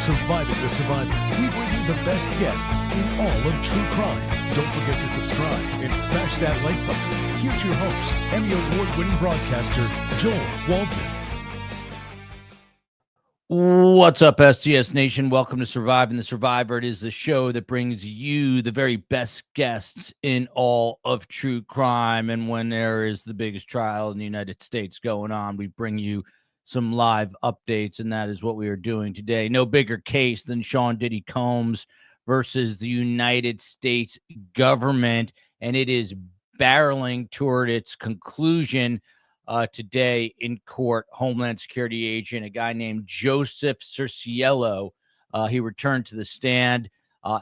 Surviving the Survivor. We bring you the best guests in all of true crime. Don't forget to subscribe and smash that like button. Here's your host, Emmy Award-winning broadcaster, Joel Waldman. What's up, STS Nation? Welcome to Surviving the Survivor. It is the show that brings you the very best guests in all of true crime. And when there is the biggest trial in the United States going on, we bring you some live updates, and that is what we are doing today. No bigger case than Diddy Combs versus the United States government, and it is barreling toward its conclusion today in court. Homeland Security Agent, a guy named Joseph Cerciello, he returned to the stand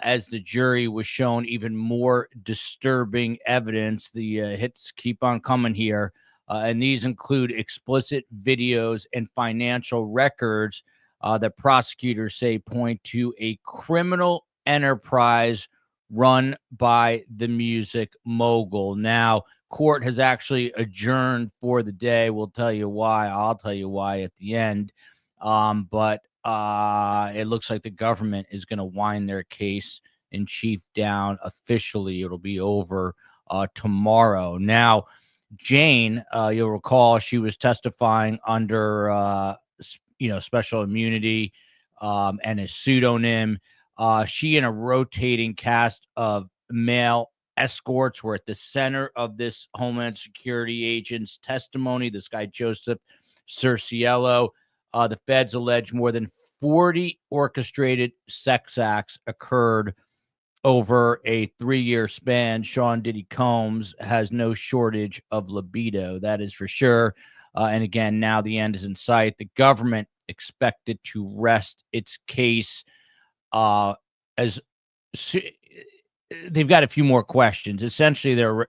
as the jury was shown even more disturbing evidence. The hits keep on coming here. And these include explicit videos and financial records that prosecutors say point to a criminal enterprise run by the music mogul. Now, court has actually adjourned for the day. We'll tell you why. I'll tell you why at the end. But it looks like the government is going to wind their case in chief down officially. It'll be over tomorrow. Now, Jane, you'll recall, she was testifying under, special immunity and a pseudonym. She and a rotating cast of male escorts were at the center of this Homeland Security agent's testimony. This guy, Joseph Cerciello, the feds allege more than 40 orchestrated sex acts occurred over a 3-year span. Diddy Combs has no shortage of libido, that is for sure. And again, now the end is in sight. The government expected to rest its case as they've got a few more questions. Essentially, they're,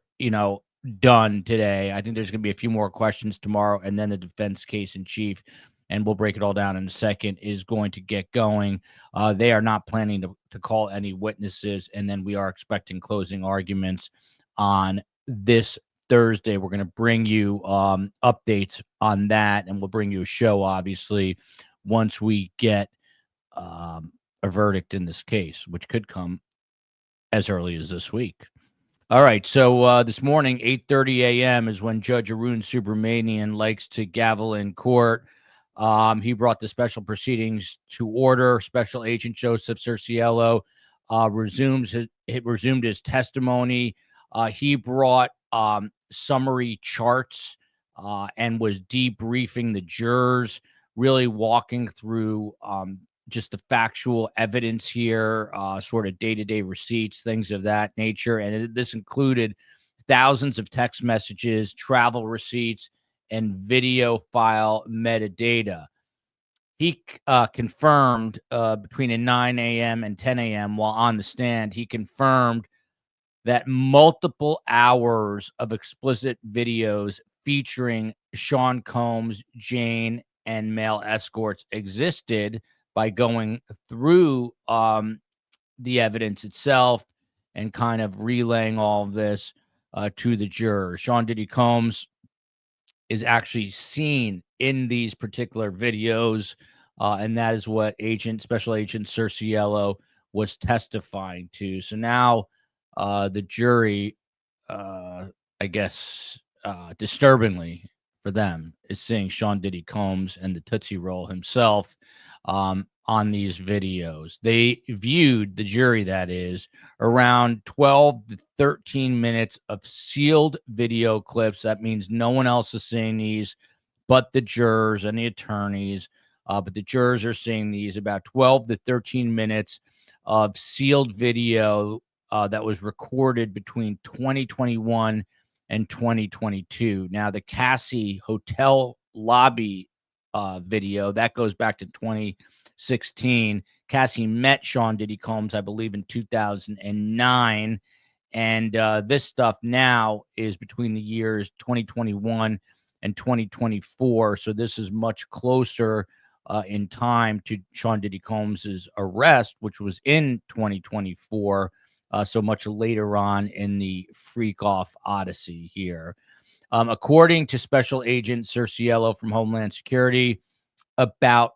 done today. I think there's going to be a few more questions tomorrow, and then the defense case in chief, and we'll break it all down in a second, is going to get going. They are not planning to call any witnesses, and then we are expecting closing arguments on this Thursday. We're going to bring you updates on that, and we'll bring you a show, obviously, once we get a verdict in this case, which could come as early as this week. All right, so this morning, 8:30 a.m. is when Judge Arun Subramanian likes to gavel in court. He brought the special proceedings to order. Special Agent Joseph Cerciello resumed his testimony. He brought summary charts and was debriefing the jurors, really walking through just the factual evidence here, sort of day-to-day receipts, things of that nature. And this included thousands of text messages, travel receipts, and video file metadata. He confirmed between 9 a.m. and 10 a.m. while on the stand, he confirmed that multiple hours of explicit videos featuring Sean Combs, Jane, and male escorts existed by going through the evidence itself and kind of relaying all of this to the jurors. Diddy Combs is actually seen in these particular videos, and that is what Special Agent Cerciello was testifying to. So now the jury, I guess, disturbingly for them, is seeing Diddy Combs and the Tootsie Roll himself on these videos. They viewed, the jury that is, around 12 to 13 minutes of sealed video clips. That means no one else is seeing these but the jurors and the attorneys. But the jurors are seeing these, about 12 to 13 minutes of sealed video that was recorded between 2021 and 2022. Now, the Cassie hotel lobby video, that goes back to 2016. Cassie met Diddy Combs, I believe, in 2009. And this stuff now is between the years 2021 and 2024. So this is much closer in time to Diddy Combs's arrest, which was in 2024. So much later on in the freak-off odyssey here. According to Special Agent Cerciello from Homeland Security, about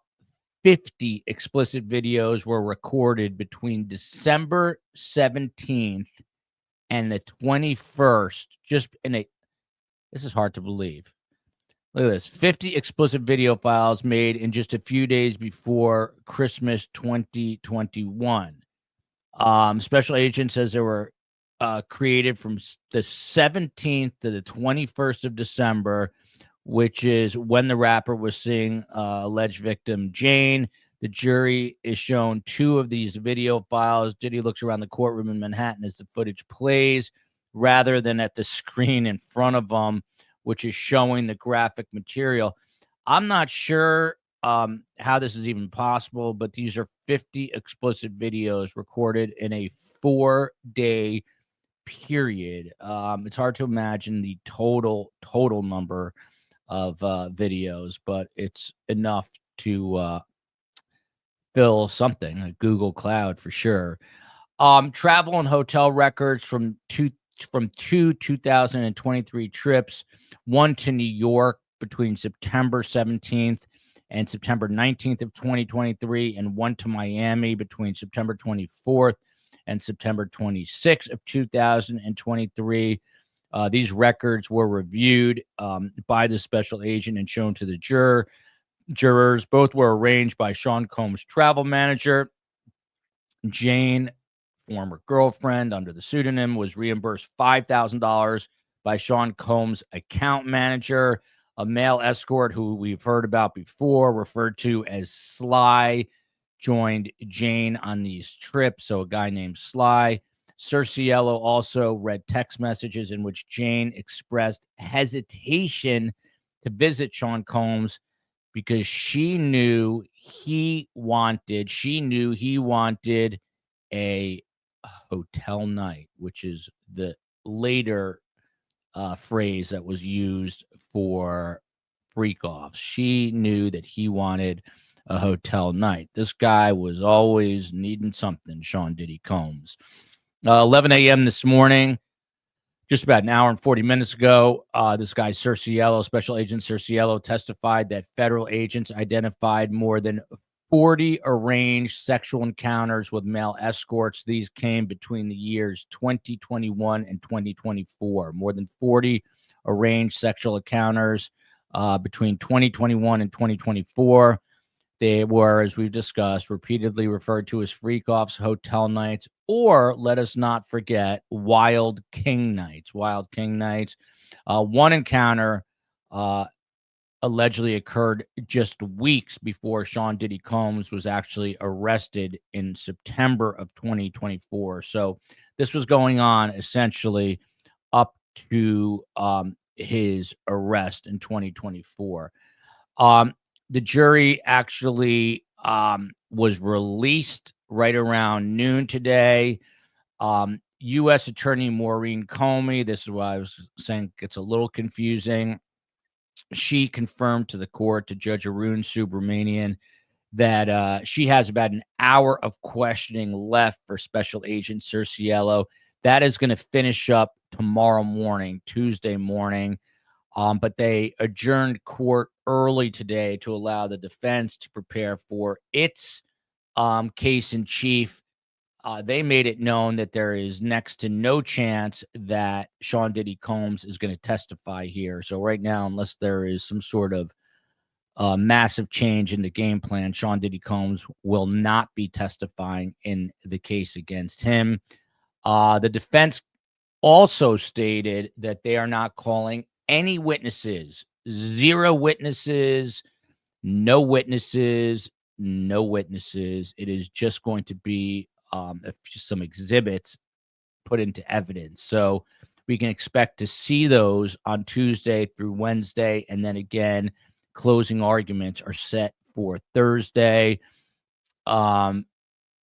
50 explicit videos were recorded between December 17th and the 21st. This is hard to believe. Look at this. 50 explicit video files made in just a few days before Christmas 2021. Special agent says they were created from the 17th to the 21st of December, which is when the rapper was seeing alleged victim Jane. The jury is shown 2 of these video files. Diddy looks around the courtroom in Manhattan as the footage plays, rather than at the screen in front of them, which is showing the graphic material. I'm not sure how this is even possible, but these are 50 explicit videos recorded in a 4-day period. It's hard to imagine the total number of videos, but it's enough to fill something, a Google Cloud for sure. Travel and hotel records from two 2023 trips, one to New York between September 17th and September 19th of 2023, and one to Miami between September 24th and September 26th of 2023. These records were reviewed by the special agent and shown to the jurors. Both were arranged by Sean Combs' travel manager. Jane, former girlfriend under the pseudonym, was reimbursed $5,000 by Sean Combs' account manager. A male escort who we've heard about before, referred to as Sly, joined Jane on these trips. So a guy named Sly. Cerciello also read text messages in which Jane expressed hesitation to visit Sean Combs because she knew he wanted a hotel night, which is the later phrase that was used for freak offs. She knew that he wanted a hotel night. This guy was always needing something, Sean Diddy Combs. 11 a.m. this morning, just about an hour and 40 minutes ago, this guy Cerciello, Special Agent Cerciello, testified that federal agents identified more than 40 arranged sexual encounters with male escorts. These came between the years 2021 and 2024. More than 40 arranged sexual encounters between 2021 and 2024. They were, as we've discussed, repeatedly referred to as freak offs, hotel nights, or let us not forget, wild king nights. Wild king nights. One encounter allegedly occurred just weeks before Sean Diddy Combs was actually arrested in September of 2024. So this was going on essentially up to his arrest in 2024. The jury actually was released right around noon today. U.S. Attorney Maureen Comey, this is why I was saying it's a little confusing. She confirmed to the court, to Judge Arun Subramanian, that she has about an hour of questioning left for Special Agent Cerciello. That is going to finish up tomorrow morning, Tuesday morning. But they adjourned court early today to allow the defense to prepare for its case in chief. They made it known that there is next to no chance that Sean Diddy Combs is going to testify here. So right now, unless there is some sort of massive change in the game plan, Sean Diddy Combs will not be testifying in the case against him. The defense also stated that they are not calling any witnesses, 0 witnesses, no witnesses, no witnesses. It is just going to be some exhibits put into evidence. So we can expect to see those on Tuesday through Wednesday. And then again, closing arguments are set for Thursday. And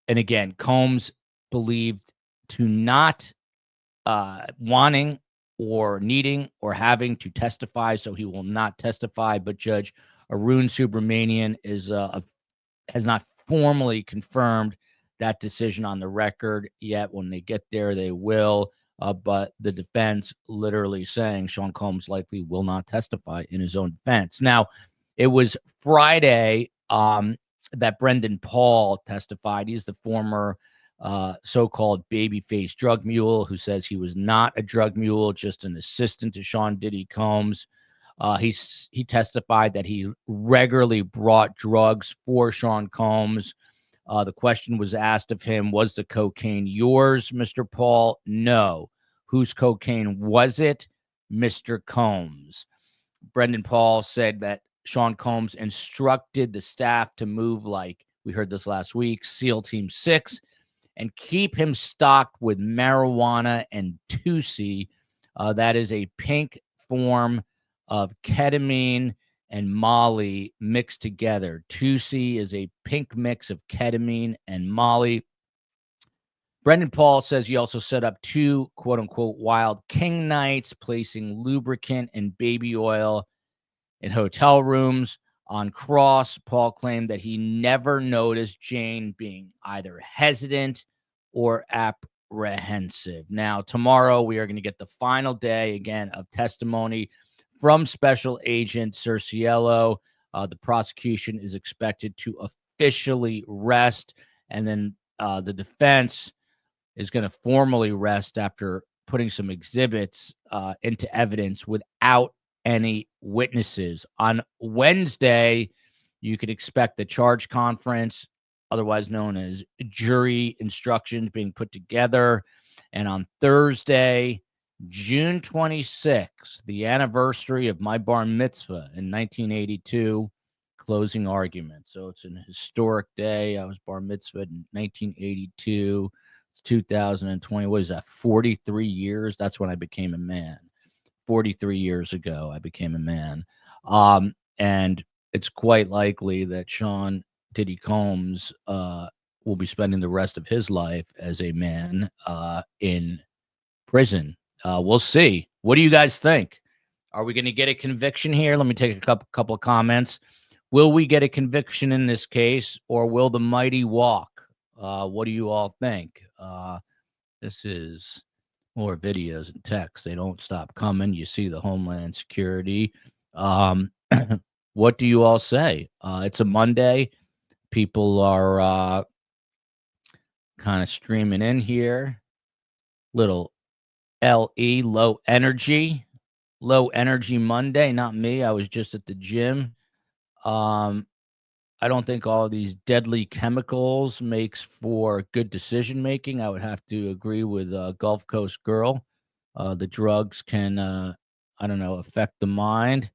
again, Combs believed to not wanting or needing or having to testify, so he will not testify. But Judge Arun Subramanian has not formally confirmed that decision on the record yet. When they get there, they will. But the defense literally saying Sean Combs likely will not testify in his own defense. Now, it was Friday that Brendan Paul testified. He's the former so-called babyface drug mule who says he was not a drug mule, just an assistant to Sean Diddy Combs. He testified that he regularly brought drugs for Sean Combs. The question was asked of him, was the cocaine yours, Mr. Paul? No. Whose cocaine was it? Mr. Combs. Brendan Paul said that Sean Combs instructed the staff to move, like we heard this last week, SEAL Team 6, and keep him stocked with marijuana and 2C. That is a pink form of ketamine and Molly mixed together. 2C is a pink mix of ketamine and Molly. Brendan Paul says he also set up 2 quote-unquote wild king nights, placing lubricant and baby oil in hotel rooms. On cross, Paul claimed that he never noticed Jane being either hesitant or apprehensive. Now, tomorrow we are going to get the final day, again, of testimony from Special Agent Cerciello. The prosecution is expected to officially rest, and then the defense is going to formally rest after putting some exhibits into evidence without any witnesses. On Wednesday, you could expect the charge conference, otherwise known as jury instructions, being put together. And on Thursday, June 26th, the anniversary of my bar mitzvah in 1982, closing argument. So it's an historic day. I was bar mitzvah in 1982. It's 2020. What is that, 43 years? That's when I became a man. 43 years ago, I became a man. And it's quite likely that Sean Diddy Combs will be spending the rest of his life as a man in prison. We'll see. What do you guys think? Are we going to get a conviction here? Let me take a couple of comments. Will we get a conviction in this case, or will the mighty walk? What do you all think? This is more videos and texts. They don't stop coming. You see the Homeland Security. What do you all say? It's a Monday. People are kind of streaming in here. Little LE, low energy Monday. Not me. I was just at the gym. I don't think all of these deadly chemicals makes for good decision making. I would have to agree with Gulf Coast Girl. The drugs can, affect the mind.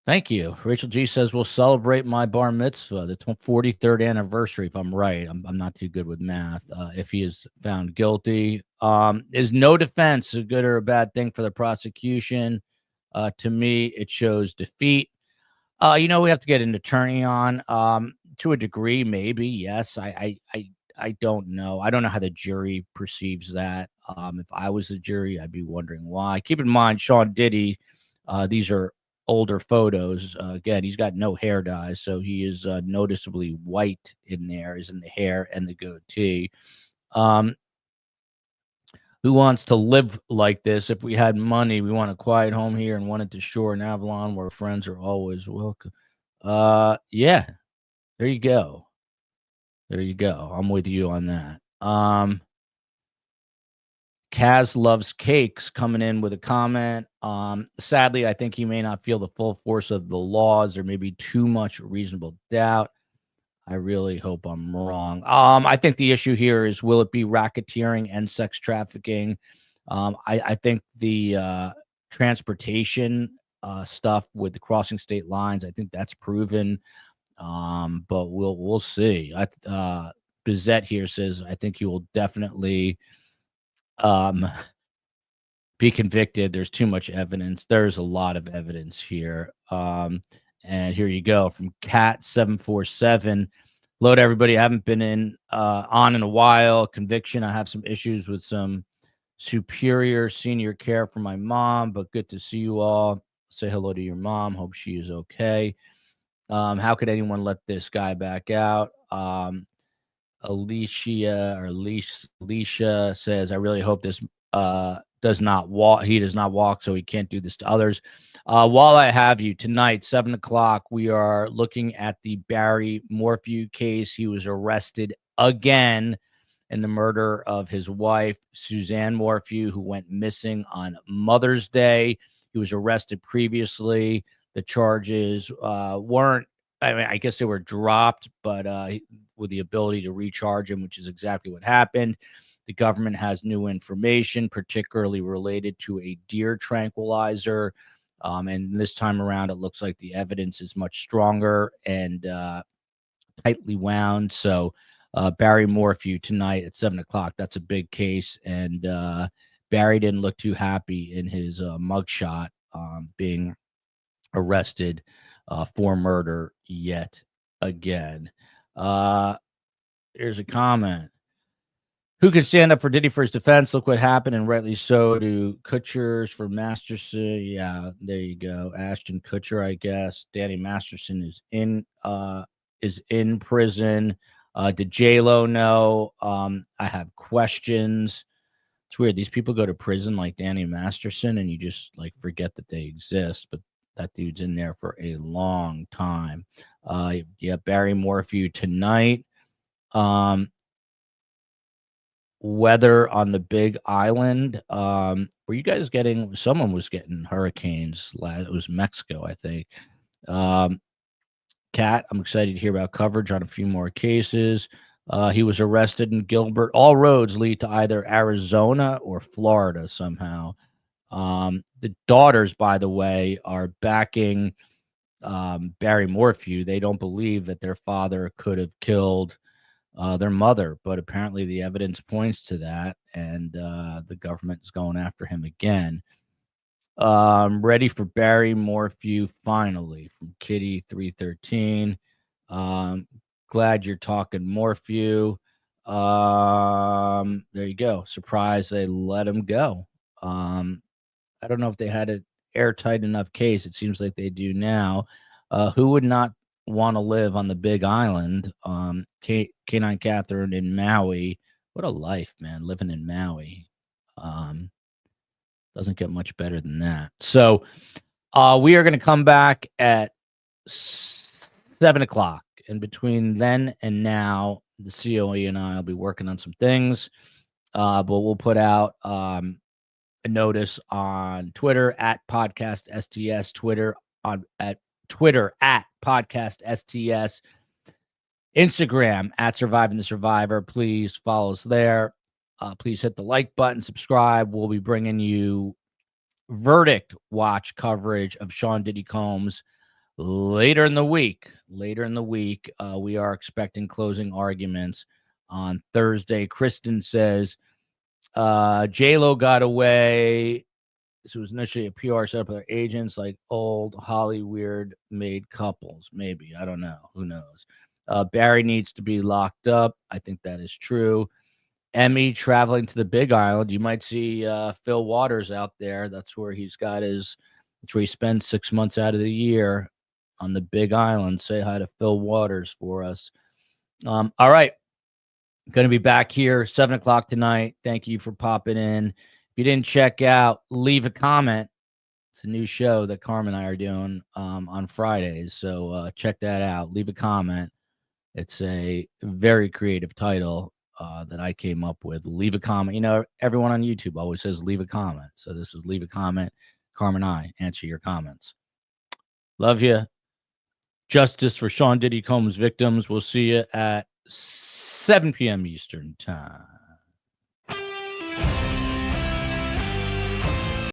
Thank you. Rachel G says we'll celebrate my bar mitzvah, the 43rd anniversary, if I'm right. I'm not too good with math. If he is found guilty, is no defense a good or a bad thing for the prosecution? To me, it shows defeat. We have to get an attorney on. To a degree, maybe, yes. I don't know. I don't know how the jury perceives that. If I was the jury, I'd be wondering why. Keep in mind, Sean Diddy, these are older photos. Again, he's got no hair dye, so he is noticeably white in there, is in the hair and the goatee. Who wants to live like this? If we had money, we want a quiet home here and wanted to shore in Avalon where friends are always welcome. Yeah, there you go. I'm with you on that. Kaz loves cakes coming in with a comment. Sadly, I think he may not feel the full force of the laws. There may be too much reasonable doubt. I really hope I'm wrong. I think the issue here is, will it be racketeering and sex trafficking? I think the transportation stuff with the crossing state lines, I think that's proven. But we'll see. Bizette here says, I think he will definitely be convicted. There's too much evidence. There's a lot of evidence here. And here you go from Cat747. Hello to everybody. I haven't been on in a while. Conviction. I have some issues with some superior senior care for my mom, but good to see you all. Say hello to your mom. Hope she is okay. How could anyone let this guy back out? Alicia says, I really hope this does not walk. He does not walk, so he can't do this to others. While I have you tonight, 7:00, we are looking at the Barry Morphew case. He was arrested again in the murder of his wife, Suzanne Morphew, who went missing on Mother's Day. He was arrested previously. The charges weren't, I mean, I guess they were dropped, but with the ability to recharge him, which is exactly what happened. The government has new information, particularly related to a deer tranquilizer. And this time around, it looks like the evidence is much stronger and tightly wound. So Barry Morphew tonight at 7:00. That's a big case. And Barry didn't look too happy in his mugshot being arrested for murder yet again. Here's a comment. Who could stand up for Diddy for his defense? Look what happened, and rightly so, to Kutcher's for Masterson. Yeah, there you go. Ashton Kutcher, I guess. Danny Masterson is in prison. Did J-Lo know? I have questions. It's weird. These people go to prison like Danny Masterson, and you just like forget that they exist. But that dude's in there for a long time. Yeah, Barry Morphew tonight. Weather on the Big Island. Were you guys getting? Someone was getting hurricanes. It was Mexico, I think. Kat, I'm excited to hear about coverage on a few more cases. He was arrested in Gilbert. All roads lead to either Arizona or Florida somehow. The daughters, by the way, are backing Barry Morphew. They don't believe that their father could have killed their mother, but apparently the evidence points to that, and the government is going after him again. Ready for Barry Morphew finally from Kitty 313. Glad you're talking Morphew. There you go. Surprised they let him go. I don't know if they had an airtight enough case. It seems like they do now. Who would not want to live on the Big Island? Canine Catherine in Maui. What a life, man, living in Maui. Doesn't get much better than that. So we are going to come back at 7:00. And between then and now, the COE and I will be working on some things. But we'll put out a notice on Twitter at Podcast STS, Twitter at Podcast STS, Instagram at Surviving the Survivor. Please follow us there. Please hit the like button, subscribe. We'll be bringing you verdict watch coverage of Sean Diddy Combs later in the week. We are expecting closing arguments on Thursday. Kristen says J-Lo got away. This was initially a PR setup with their agents, like old Hollywood made couples. Maybe. I don't know. Who knows? Barry needs to be locked up. I think that is true. Emmy traveling to the Big Island. You might see Phil Waters out there. That's where he's got his, that's where he spends 6 months out of the year, on the Big Island. Say hi to Phil Waters for us. All right. Going to be back here 7:00 tonight. Thank you for popping in. If you didn't check out, leave a comment. It's a new show that Carmen and I are doing on Fridays. So check that out. Leave a comment. It's a very creative title that I came up with. Leave a comment. You know, everyone on YouTube always says leave a comment. So this is leave a comment. Carmen and I answer your comments. Love you. Justice for Sean Diddy Combs victims. We'll see you at 7 p.m. Eastern Time.